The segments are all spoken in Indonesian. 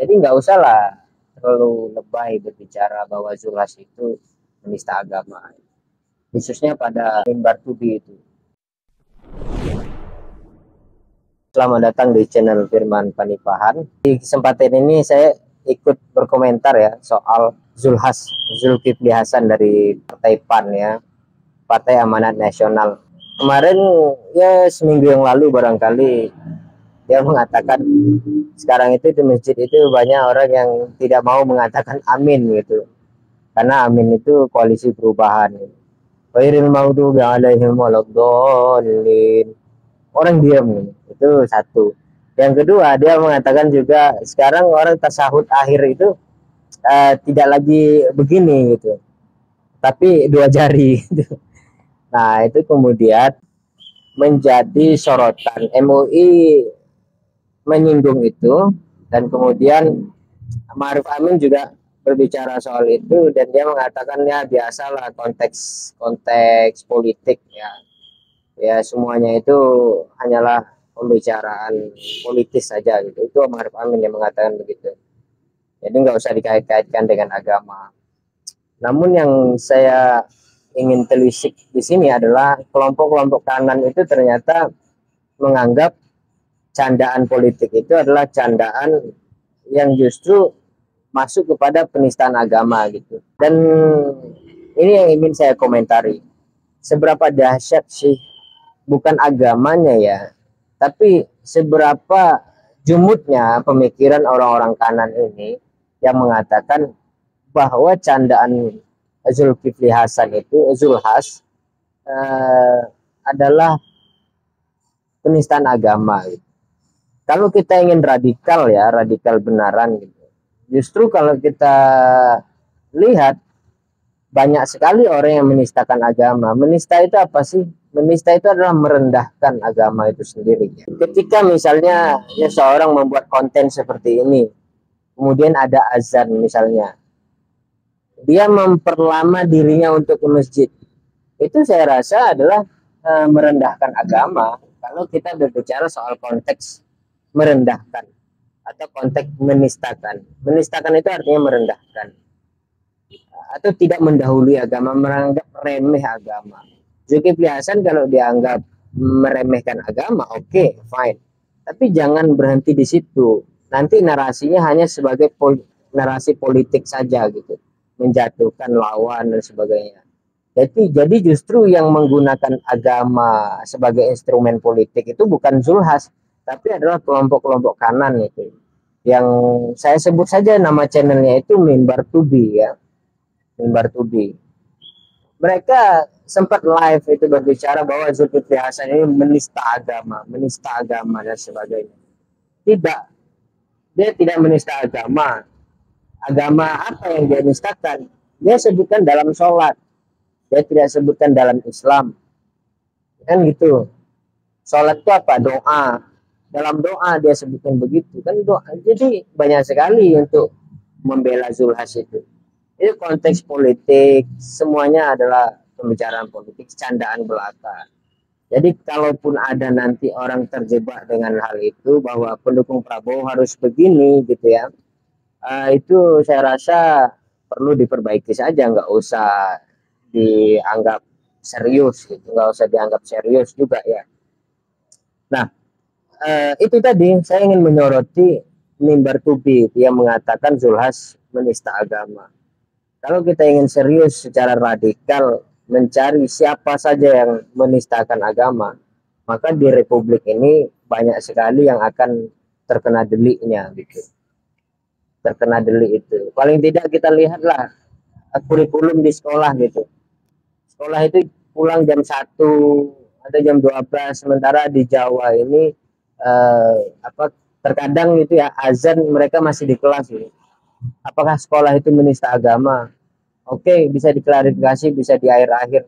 Jadi nggak usah lah terlalu lebay berbicara bahwa Zulhas itu menista agama, khususnya pada mimbar tubi itu. Selamat datang di channel Firman Panipahan. Di kesempatan ini saya ikut berkomentar ya soal Zulhas, Zulkifli Hasan dari Partai PAN ya, Partai Amanat Nasional. Kemarin ya seminggu yang lalu barangkali dia mengatakan sekarang itu di masjid itu banyak orang yang tidak mau mengatakan amin gitu. Karena amin itu koalisi perubahan. Ghairil maghdubi alaihim waladdallin. Orang diam itu satu. Yang kedua, dia mengatakan juga sekarang orang tasahud akhir itu tidak lagi begini gitu, tapi dua jari gitu. Nah, itu kemudian menjadi sorotan. MUI menyinggung itu, dan kemudian Ma'ruf Amin juga berbicara soal itu, dan dia mengatakan ya biasalah konteks konteks politik ya, ya semuanya itu hanyalah pembicaraan politis saja gitu. Itu Ma'ruf Amin yang mengatakan begitu, jadi nggak usah dikait-kaitkan dengan agama. Namun yang saya ingin telisik di sini adalah kelompok-kelompok kanan itu ternyata menganggap candaan politik itu adalah candaan yang justru masuk kepada penistaan agama gitu. Dan ini yang ingin saya komentari. Seberapa dahsyat sih, bukan agamanya ya, tapi seberapa jumutnya pemikiran orang-orang kanan ini yang mengatakan bahwa candaan Zulkifli Hasan itu, Zulhas, adalah penistaan agama gitu. Kalau kita ingin radikal ya, radikal benaran gitu. Justru kalau kita lihat banyak sekali orang yang menistakan agama. Menista itu apa sih? Menista itu adalah merendahkan agama itu sendiri. Ketika misalnya ya, seorang membuat konten seperti ini, kemudian ada azan misalnya, dia memperlama dirinya untuk ke masjid. Itu saya rasa adalah merendahkan agama. Kalau kita berbicara soal konteks merendahkan atau konteks menistakan. Menistakan itu artinya merendahkan atau tidak mendahului agama, menganggap remeh agama. Zulkifli Hasan kalau dianggap meremehkan agama, oke, fine. Tapi jangan berhenti di situ. Nanti narasinya hanya sebagai narasi politik saja gitu, menjatuhkan lawan dan sebagainya. Jadi justru yang menggunakan agama sebagai instrumen politik itu bukan Zulhas, tapi adalah kelompok-kelompok kanan itu. Yang saya sebut saja nama channelnya itu Mimbar Tubi ya. Mimbar Tubi. Mereka sempat live itu berbicara bahwa Zulkifli Hasan ini menista agama dan sebagainya. Tidak, dia tidak menista agama. Agama apa yang dia nistakan? Dia sebutkan dalam sholat, dia tidak sebutkan dalam Islam, kan gitu. Sholat itu apa? Doa. Dalam doa dia sebutkan begitu, kan doa. Jadi banyak sekali untuk membela Zulhas itu. Itu konteks politik, semuanya adalah pembicaraan politik, candaan belaka. Jadi kalaupun ada nanti orang terjebak dengan hal itu bahwa pendukung Prabowo harus begini gitu ya, itu saya rasa perlu diperbaiki saja, nggak usah dianggap serius gitu, nggak usah dianggap serius juga ya. Nah, itu tadi saya ingin menyoroti Mimbar Tubi yang mengatakan Zulhas menista agama. Kalau kita ingin serius secara radikal mencari siapa saja yang menistakan agama, maka di Republik ini banyak sekali yang akan terkena deliknya gitu. Terkena delik itu. Paling tidak kita lihatlah kurikulum di sekolah gitu. Sekolah itu pulang jam 1 atau jam 12, sementara di Jawa ini terkadang itu ya azan mereka masih di kelas gitu. Apakah sekolah itu menista agama? Oke, bisa diklarifikasi, bisa di akhir-akhir.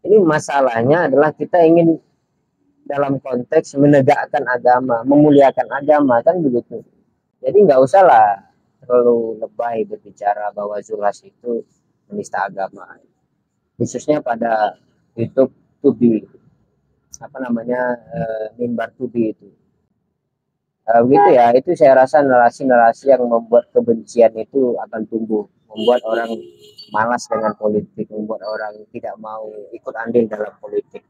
Ini masalahnya adalah kita ingin dalam konteks menegakkan agama, memuliakan agama, kan begitu. Jadi nggak usah lah terlalu lebay berbicara bahwa Zulhas itu menista agama. Khususnya pada YouTube Tubi, apa namanya, Mimbar Tubi itu. Begitu ya, itu saya rasa narasi-narasi yang membuat kebencian itu akan tumbuh, membuat orang malas dengan politik, membuat orang tidak mau ikut andil dalam politik.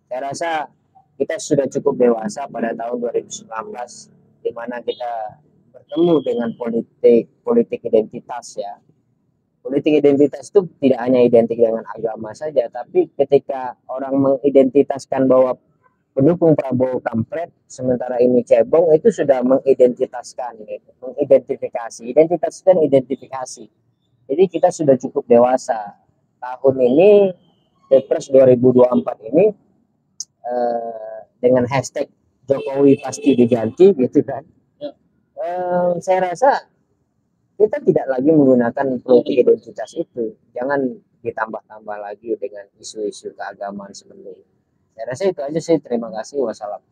Saya rasa kita sudah cukup dewasa pada tahun 2019, di mana kita bertemu dengan politik politik identitas ya. Politik identitas itu tidak hanya identik dengan agama saja, tapi ketika orang mengidentitaskan bahwa pendukung Prabowo kampret, sementara ini cebong, itu sudah mengidentitaskan, gitu. Mengidentifikasi, identitas dan identifikasi. Jadi kita sudah cukup dewasa. Tahun ini, Pilpres 2024 ini, dengan hashtag Jokowi pasti diganti, gitu kan. Saya rasa kita tidak lagi menggunakan politik identitas itu. Jangan ditambah-tambah lagi dengan isu-isu keagamaan seperti ini. Saya rasa itu aja sih. Terima kasih. Wassalam.